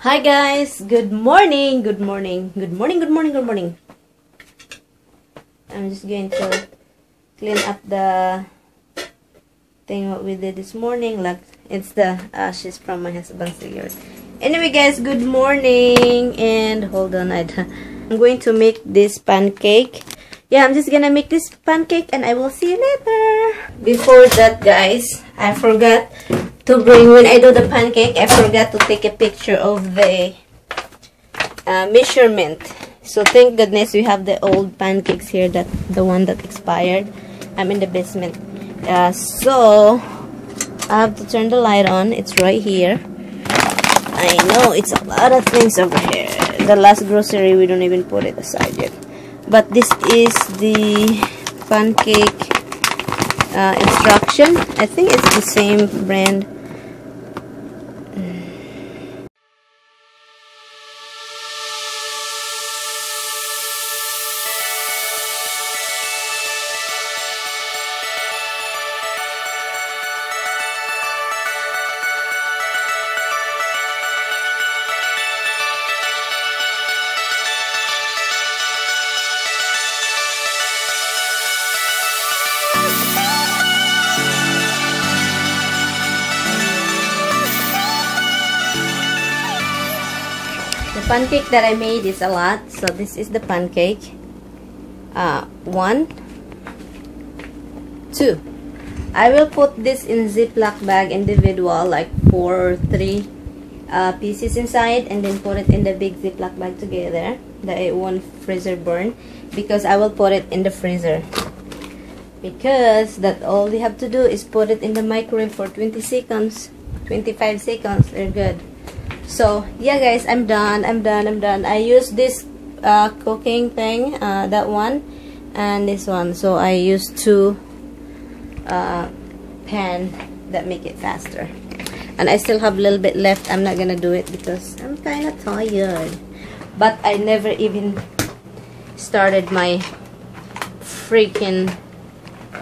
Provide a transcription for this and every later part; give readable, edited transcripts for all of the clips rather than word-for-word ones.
Hi guys, good morning, good morning, good morning, good morning, good morning. I'm just going to clean up the thing what we did this morning. Like, it's the ashes from my husband's cigarette. Anyway guys, good morning, and hold on, I'm going to make this pancake. Yeah, I'm just gonna make this pancake and I will see you later. Before that guys, I forgot to bring, when I do the pancake, I forgot to take a picture of the measurement. So thank goodness we have the old pancakes here, that the one that expired. I'm in the basement. So I have to turn the light on. It's right here. I know it's a lot of things over here. The last grocery, we don't even put it aside yet. But this is the pancake instruction. I think it's the same brand. The pancake that I made is a lot, so this is the pancake. 1, 2. I will put this in Ziploc bag individual, like 4 or 3 pieces inside, and then put it in the big Ziploc bag together, that it won't freezer burn, because I will put it in the freezer. Because that all we have to do is put it in the microwave for 20 seconds, 25 seconds, they're good. So yeah guys, I'm done. I use this cooking thing, that one and this one, so I use 2 pan that make it faster. And I still have a little bit left. I'm not gonna do it because I'm kind of tired, but I never even started my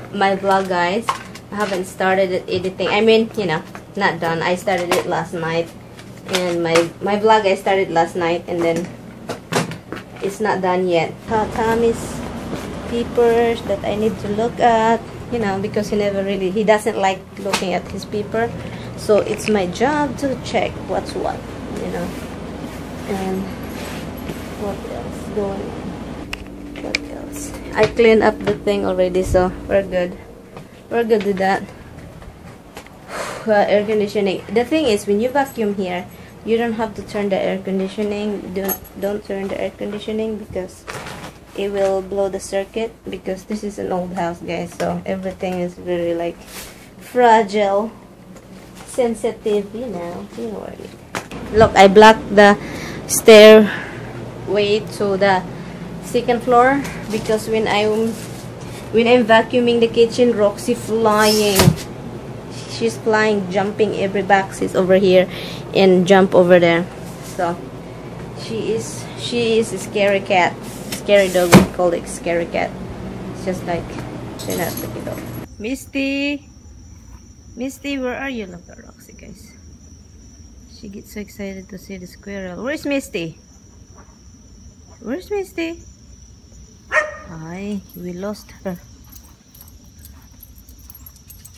vlog guys. I haven't started it editing. I mean, you know, not done. I started it last night. And my vlog I started last night, and then it's not done yet. Tommy's papers that I need to look at, you know, because he doesn't like looking at his paper, so it's my job to check what's what, you know. And what else going on? What else? I cleaned up the thing already, so we're good. We're good with that. Air conditioning. The thing is, when you vacuum here, you don't have to turn the air conditioning. Don't turn the air conditioning because it will blow the circuit, because this is an old house guys, so everything is very like fragile, sensitive, you know what I mean. Look, I blocked the stairway to the second floor because when I'm vacuuming the kitchen, Roxy flying. She's flying, jumping every box is over here and jump over there. So she is a scary cat, scary dog. We call it scary cat. It's just like, they're not looking up. Misty, where are you? Look at Roxy guys. She gets so excited to see the squirrel. Where's Misty? Where's Misty? Hi, we lost her.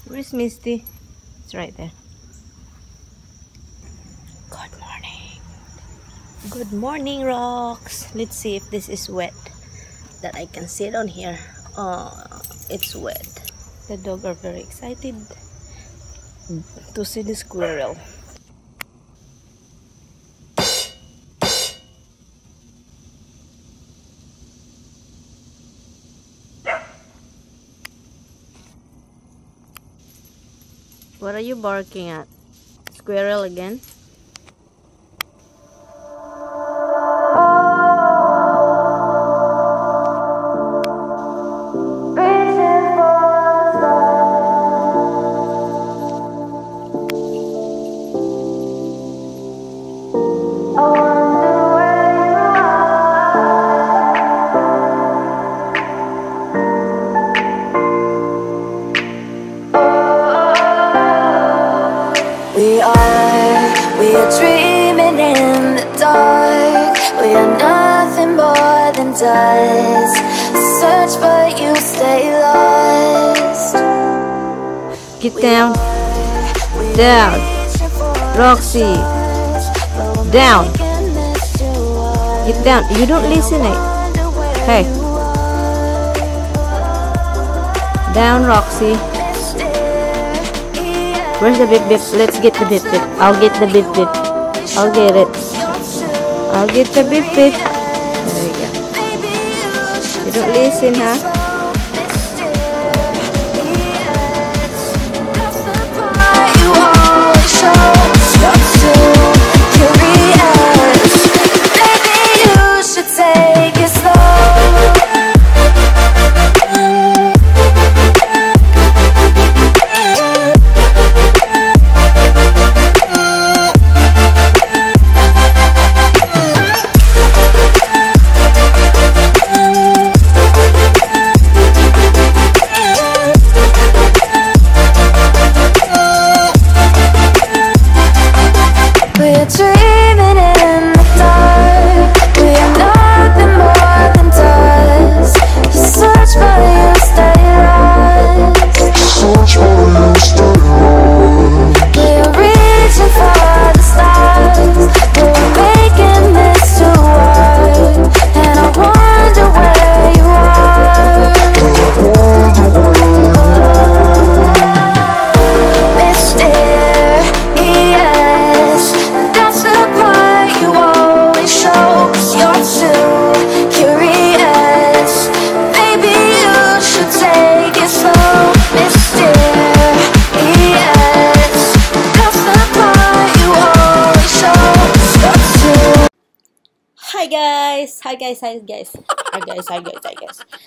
Where's Misty? It's right there. Good morning. Good morning, rocks. Let's see if this is wet, that I can sit on here. Oh, it's wet. The dogs are very excited to see the squirrel. What are you barking at? Squirrel again? We are dreaming in We are nothing more than dust. Search but you stay lost. Get down. Down. Roxy. Down. Get down. You don't listen, eh? Hey. Down, Roxy. Where's the bip bip? Let's get the bip bip. I'll get the bip bip. I'll get it. I'll get the bip bip. There you go. You don't listen, huh? Hi guys.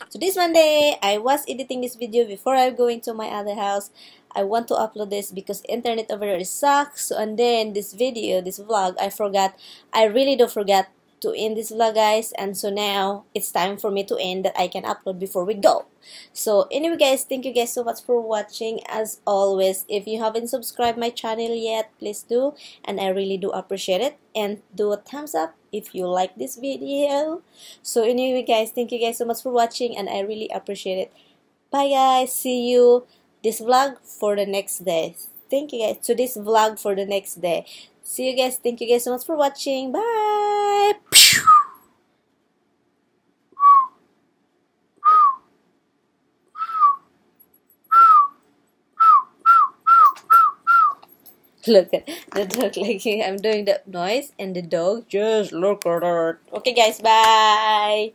So this Monday, I was editing this video before I go into my other house. I want to upload this because internet over there sucks. So, and then this video, this vlog, I forgot. I really do forget to end this vlog, guys. And so now it's time for me to end that I can upload before we go. So anyway, guys, thank you guys so much for watching. As always, if you haven't subscribed my channel yet, please do, and I really do appreciate it. And do a thumbs up if you like this video. So anyway, guys, thank you guys so much for watching, and I really appreciate it. Bye, guys. See you this vlog for the next day. Thank you, guys. So this vlog for the next day. See you guys. Thank you guys so much for watching. Bye. Look at the dog, like I'm doing that noise, and the dog just look at it. Okay, guys, bye.